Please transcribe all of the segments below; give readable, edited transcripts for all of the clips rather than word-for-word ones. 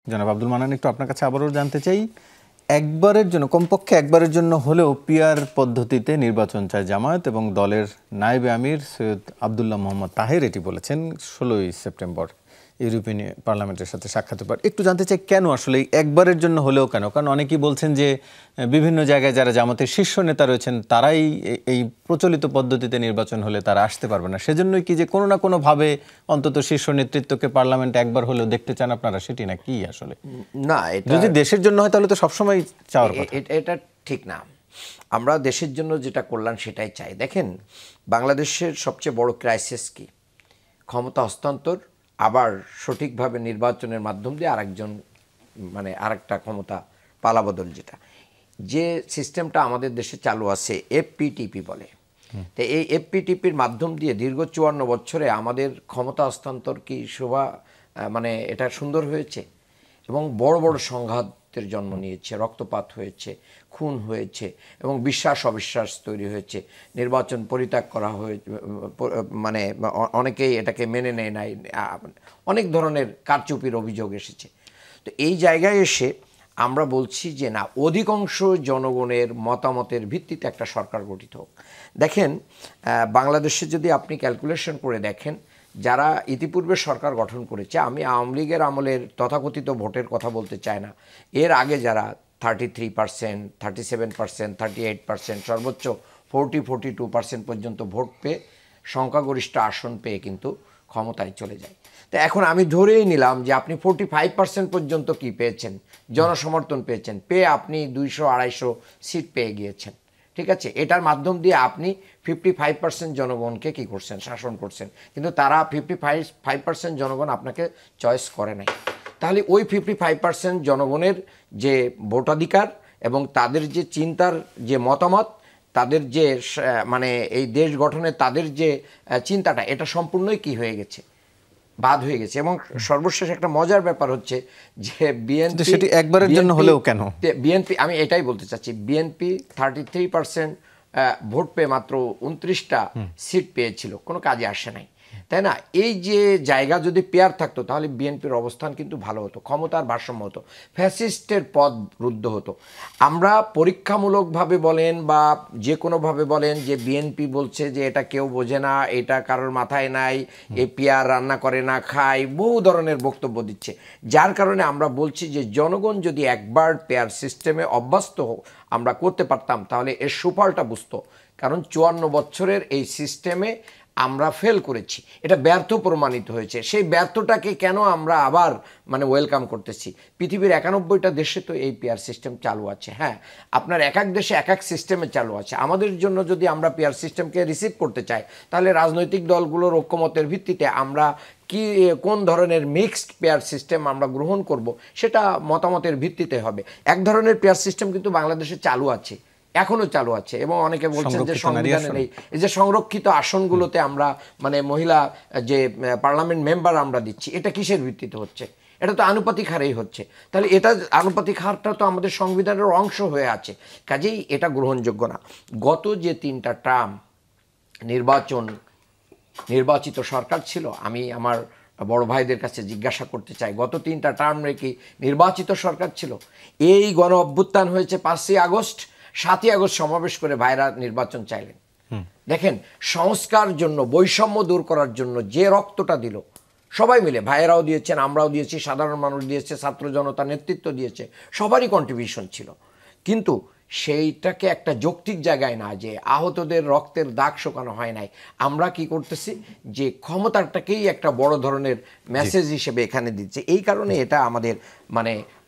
জনাব আব্দুল মান্নান, একটু আপনার কাছে আবারও জানতে চাই, একবারের জন্য, কমপক্ষে একবারের জন্য হলেও পিআর পদ্ধতিতে নির্বাচন চায় জামায়াত, এবং দলের নায়েবে আমির সৈয়দ আবদুল্লাহ মোহাম্মদ তাহের এটি বলেছেন 16ই সেপ্টেম্বর ইউরোপিয়ান পার্লামেন্টের সাথে সাক্ষাতের পর। একটু জানতে চাই কেন আসলে একবারের জন্য হলেও কেন? কারণ অনেকেই বলছেন যে বিভিন্ন জায়গায় যারা জামাতের শীর্ষ নেতা রয়েছেন তারাই এই প্রচলিত পদ্ধতিতে নির্বাচন হলে তারা আসতে পারবে না, সেজন্যই কি যে কোনো না কোনোভাবে অন্তত শীর্ষ নেতৃত্বকে পার্লামেন্টে একবার হলেও দেখতে চান আপনারা, সেটি না কি আসলে? না, যদি দেশের জন্য হয় তাহলে তো সবসময় চাওয়ার কথা। এটা ঠিক না। আমরা দেশের জন্য যেটা করলাম সেটাই চাই। দেখেন, বাংলাদেশের সবচেয়ে বড় ক্রাইসিস কি? ক্ষমতা হস্তান্তর, আবার সঠিকভাবে নির্বাচনের মাধ্যম দিয়ে আরেকজন আরেকটা ক্ষমতা পালাবদল, যেটা যে সিস্টেমটা আমাদের দেশে চালু আছে এফপিটিপি বলে। তো এই এফপিটিপির মাধ্যম দিয়ে দীর্ঘ 54 বছরে আমাদের ক্ষমতা হস্তান্তর কি এটা সুন্দর হয়েছে? এবং বড় বড় সংঘাতের জন্ম নিয়েছে, রক্তপাত হয়েছে, খুন হয়েছে, এবং বিশ্বাস অবিশ্বাস তৈরি হয়েছে, নির্বাচন পরিত্যাগ করা হয়েছে, অনেকেই এটাকে মেনে নেয় নাই, অনেক ধরনের কারচুপির অভিযোগ এসেছে। তো এই জায়গায় এসে আমরা বলছি যে না, অধিকাংশ জনগণের মতামতের ভিত্তিতে একটা সরকার গঠিত হোক। দেখেন, বাংলাদেশে যদি আপনি ক্যালকুলেশন করে দেখেন, যারা ইতিপূর্বে সরকার গঠন করেছে, আমি আওয়ামী লীগের আমলের তথাকথিত ভোটের কথা বলতে চাই না, এর আগে যারা 33%, 37%, 38%, সর্বোচ্চ 42% পর্যন্ত ভোট পেয়ে সংখ্যাগরিষ্ঠ আসন পেয়ে কিন্তু ক্ষমতায় চলে যায়। তো এখন আমি ধরেই নিলাম যে আপনি 45% পর্যন্ত কি পেয়েছেন, জনসমর্থন পেয়েছেন, পেয়ে আপনি 200-250 সিট পেয়ে গিয়েছেন। ঠিক আছে, এটার মাধ্যম দিয়ে আপনি 55% জনগণকে কি করছেন, শাসন করছেন। কিন্তু তারা 55% জনগণ আপনাকে চয়েস করে নাই। তাহলে ওই 55% জনগণের যে ভোটাধিকার এবং তাদের যে চিন্তার যে মতামত, তাদের যে এই দেশ গঠনে তাদের যে চিন্তাটা, এটা সম্পূর্ণই কি হয়ে গেছে, বাদ হয়ে গেছে। এবং সর্বশেষ একটা মজার ব্যাপার হচ্ছে যে বিএনপি, সেটি একবারের জন্য হলেও কেন? বিএনপি, আমি এটাই বলতে চাচ্ছি, বিএনপি 33% ভোট পেয়ে মাত্র 29টা সিট পেয়েছিল, কোনো কাজে আসে নাই, তাই না? এই যে জায়গা যদি পেয়ার থাকতো তাহলে বিএনপির অবস্থান কিন্তু ভালো হতো, ক্ষমতার ভারসাম্য হতো, ফ্যাসিস্টের পদ রুদ্ধ হতো। আমরা পরীক্ষামূলকভাবে বলেন বা যে কোনোভাবে বলেন যে বিএনপি বলছে যে এটা কেউ বোঝে না, এটা কারোর মাথায় নাই, এ পিয়ার রান্না করে না খায়, বহু ধরনের বক্তব্য দিচ্ছে। যার কারণে আমরা বলছি যে জনগণ যদি একবার পেয়ার সিস্টেমে অভ্যস্ত আমরা করতে পারতাম তাহলে এর সুফলটা বুঝতো। কারণ 54 বছরের এই সিস্টেমে আমরা ফেল করেছি, এটা ব্যর্থ প্রমাণিত হয়েছে। সেই ব্যর্থটাকে কেন আমরা আবার ওয়েলকাম করতেছি? পৃথিবীর 91টা দেশে তো এই পিআর সিস্টেম চালু আছে। হ্যাঁ, আপনার এক এক দেশে এক এক সিস্টেমে চালু আছে। আমাদের জন্য যদি আমরা পিআর সিস্টেমকে রিসিভ করতে চাই তাহলে রাজনৈতিক দলগুলোর ঐক্যমতের ভিত্তিতে আমরা কোন ধরনের মিক্সড পেয়ার সিস্টেম আমরা গ্রহণ করব সেটা মতামতের ভিত্তিতে হবে। এক ধরনের পেয়ার সিস্টেম কিন্তু বাংলাদেশে চালু আছে, এখনো চালু আছে, এবং অনেকে বলছেন যে সংবিধানে নেই। এই যে সংরক্ষিত আসনগুলোতে আমরা মহিলা যে পার্লামেন্ট মেম্বার আমরা দিচ্ছি, এটা কিসের ভিত্তিতে হচ্ছে? এটা তো আনুপাতিক হারেই হচ্ছে। তাহলে এটা আনুপাতিক হারটা তো আমাদের সংবিধানের অংশ হয়ে আছে, কাজেই এটা গ্রহণযোগ্য না। গত যে 3টা টার্ম নির্বাচিত সরকার ছিল, আমি আমার বড় ভাইদের কাছে জিজ্ঞাসা করতে চাই, গত 3টা টার্মে কি নির্বাচিত সরকার ছিল? এই গণ অভ্যুত্থান হয়েছে 5ই আগস্ট, 7ই আগস্ট সমাবেশ করে ভাইরা নির্বাচন চাইলেন। দেখেন, সংস্কার জন্য, বৈষম্য দূর করার জন্য যে রক্তটা দিল সবাই মিলে, ভাইয়েরাও দিয়েছেন, আমরাও দিয়েছি, সাধারণ মানুষ দিয়েছে, ছাত্র জনতা নেতৃত্ব দিয়েছে, সবারই কন্ট্রিবিউশন ছিল। কিন্তু সেইটাকে একটা যৌক্তিক জায়গায় না, যে আহতদের রক্তের দাগ শোকানো হয় নাই, আমরা কি করতেছি যে ক্ষমতাটাকেই একটা বড় ধরনের মেসেজ হিসেবে এখানে দিচ্ছে। এই কারণে এটা আমাদের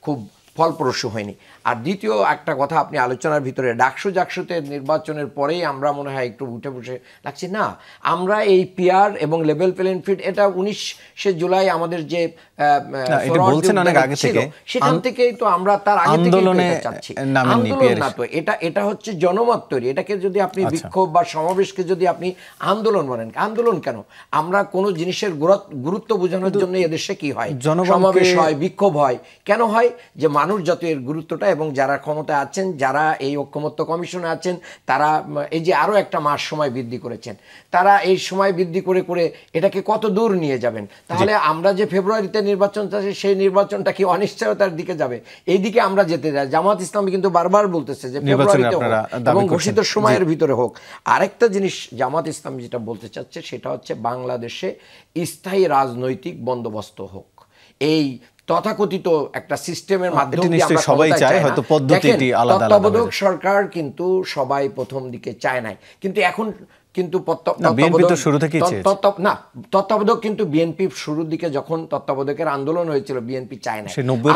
খুব ফলপ্রসূ হয়নি। আর দ্বিতীয় একটা কথা, আপনি আলোচনার ভিতরে ডাকসুতে নির্বাচনের পরেই আমরা মনে হয় একটু উঠে বসে লাগছি না, আমরা এই পিআর এবং লেভেল প্লেইং ফিল্ড, এটা 19শে জুলাই আমাদের যে সেখান থেকেই তো আমরা তার আগে থেকে চাচ্ছি। আন্দোলন না তো, এটা হচ্ছে জনমত তৈরি। এটাকে যদি আপনি বিক্ষোভ বা সমাবেশকে যদি আপনি আন্দোলন বলেন, আন্দোলন কেন? আমরা কোনো জিনিসের গুরুত্ব বোঝানোর জন্য এদেশে কি হয়, সমাবেশ হয়, বিক্ষোভ হয়। কেন হয়? যে মানুষ যত এর গুরুত্বটা, এবং যারা ক্ষমতা আছেন, যারা এই ঐকমত্য কমিশনে আছেন, তারা এই যে আরো একটা মাস সময় বৃদ্ধি করেছেন, তারা এই সময় বৃদ্ধি করে করে এটাকে কত দূর নিয়ে যাবেন? তাহলে আমরা যে ফেব্রুয়ারিতে নির্বাচন চাচ্ছি, সেই নির্বাচনটা কি অনিশ্চয়তার দিকে যাবে? এই দিকে আমরা যেতে যাই। জামাত ইসলামী কিন্তু বারবার বলতেছে যে ফেব্রুয়ারিতে হোক এবং ঘোষিত সময়ের ভিতরে হোক। আরেকটা জিনিস জামাত ইসলামী যেটা বলতে চাচ্ছে সেটা হচ্ছে বাংলাদেশে স্থায়ী রাজনৈতিক বন্দোবস্ত হোক। এই তথাকথিত একটা সিস্টেমের মাধ্যমে আমরা সবাই চায়, হয়তো পদ্ধতিটি আলাদা আলাদা। তত্ত্বাবধায়ক সরকার কিন্তু সবাই প্রথম দিকে চায় নাই, কিন্তু এখন কিন্তু তত্ত্বাবধায়ক কিন্তু বিএনপি শুরুর দিকে যখন তত্ত্বাবধায়কের আন্দোলন হয়েছিল বিএনপি চায় না।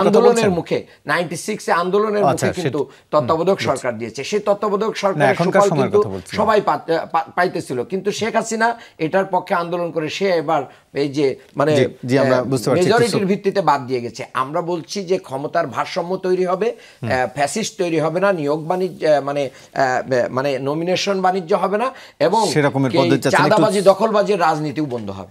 আন্দোলনের মুখে 96 আন্দোলনের মুখে কিন্তু তত্ত্বাবধায়ক সরকার দিয়েছে। সেই তত্ত্বাবধায়ক সরকারের সুফল কিন্তু সবাই পাইতেছিল, কিন্তু শেখ হাসিনা এটার পক্ষে আন্দোলন করে সে এবার এই যে মানে মেজরিটির ভিত্তিতে বাদ দিয়ে গেছে। আমরা বলছি যে ক্ষমতার ভারসাম্য তৈরি হবে, ফ্যাসিস্ট তৈরি হবে না, নিয়োগ বাণিজ্য মানে নমিনেশন বাণিজ্য হবে না, এবং চাঁদাবাজি দখলবাজির রাজনীতিও বন্ধ হবে।